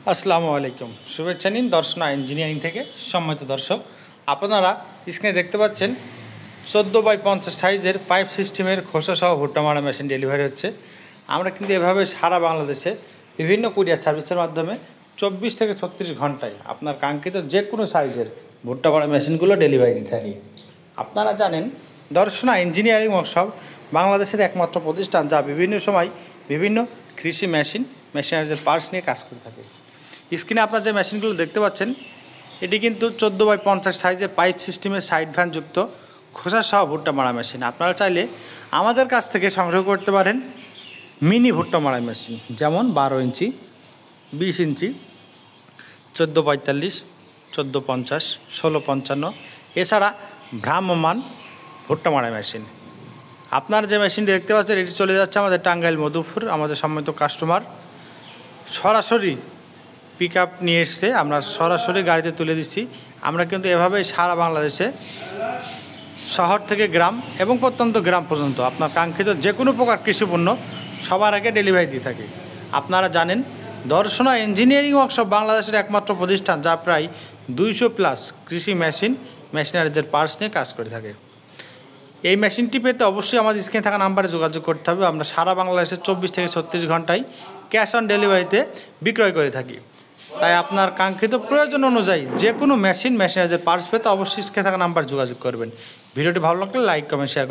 আসসালামু আলাইকুম, শুভেচ্ছা নিন দর্শনা ইঞ্জিনিয়ারিং থেকে। সম্মানিত দর্শক, আপনারা স্ক্রিনে দেখতে পাচ্ছেন 14x50 সাইজের পাইপ সিস্টেমের খোসা সহ ভুট্টা মারা মেশিন ডেলিভারি হচ্ছে। আমরা কিন্তু এভাবে সারা বাংলাদেশে বিভিন্ন কুরিয়ার সার্ভিসের মাধ্যমে 24 থেকে 36 ঘন্টায় আপনার কাঙ্ক্ষিত যে কোনো সাইজের ভুট্টা মারা মেশিনগুলো ডেলিভারি দিতে থাকি। আপনারা জানেন, দর্শনা ইঞ্জিনিয়ারিং ওয়ার্কশপ বাংলাদেশের একমাত্র প্রতিষ্ঠান যা বিভিন্ন সময় বিভিন্ন কৃষি মেশিনারিজের পার্টস নিয়ে কাজ করে থাকে। স্ক্রিনে আপনারা যে মেশিনগুলো দেখতে পাচ্ছেন, এটি কিন্তু 14x50 সাইজের পাইপ সিস্টেমের সাইড ফ্যান যুক্ত খোসা সহ ভুট্টা মারা মেশিন। আপনারা চাইলে আমাদের কাছ থেকে সংগ্রহ করতে পারেন মিনি ভুট্টা মারা মেশিন, যেমন 12 ইঞ্চি, 20 ইঞ্চি, 1445, 1450, 1655, এছাড়া ভ্রাম্যমান ভুট্টা মারা মেশিন। আপনারা যে মেশিনটি দেখতে পাচ্ছেন, এটি চলে যাচ্ছে আমাদের টাঙ্গাইল মধুপুর। আমাদের সম্মানিত কাস্টমার সরাসরি পিক আপ নিয়ে এসছে, আমরা সরাসরি গাড়িতে তুলে দিচ্ছি। আমরা কিন্তু এভাবেই সারা বাংলাদেশে শহর থেকে গ্রাম এবং প্রত্যন্ত গ্রাম পর্যন্ত আপনার কাঙ্ক্ষিত যে কোনো প্রকার কৃষিপণ্য সবার আগে ডেলিভারি দিয়ে থাকি। আপনারা জানেন, দর্শনা ইঞ্জিনিয়ারিং ওয়ার্কশপ বাংলাদেশের একমাত্র প্রতিষ্ঠান যা প্রায় 200+ কৃষি মেশিনারিজের পার্টস নিয়ে কাজ করে থাকে। এই মেশিনটি পেতে অবশ্যই আমাদের স্ক্রিনে থাকা নাম্বারে যোগাযোগ করতে হবে। আমরা সারা বাংলাদেশে 24 থেকে 36 ঘন্টায় ক্যাশ অন ডেলিভারিতে বিক্রয় করে থাকি। তাই আপনার কাঙ্ক্ষিত প্রয়োজন অনুযায়ী যে কোনো মেশিনারিজের পার্টস পেতে অবশ্যই স্ক্রিনে থাকা নাম্বার যোগাযোগ করবেন। ভিডিওটি ভালো লাগলে লাইক, কমেন্ট, শেয়ার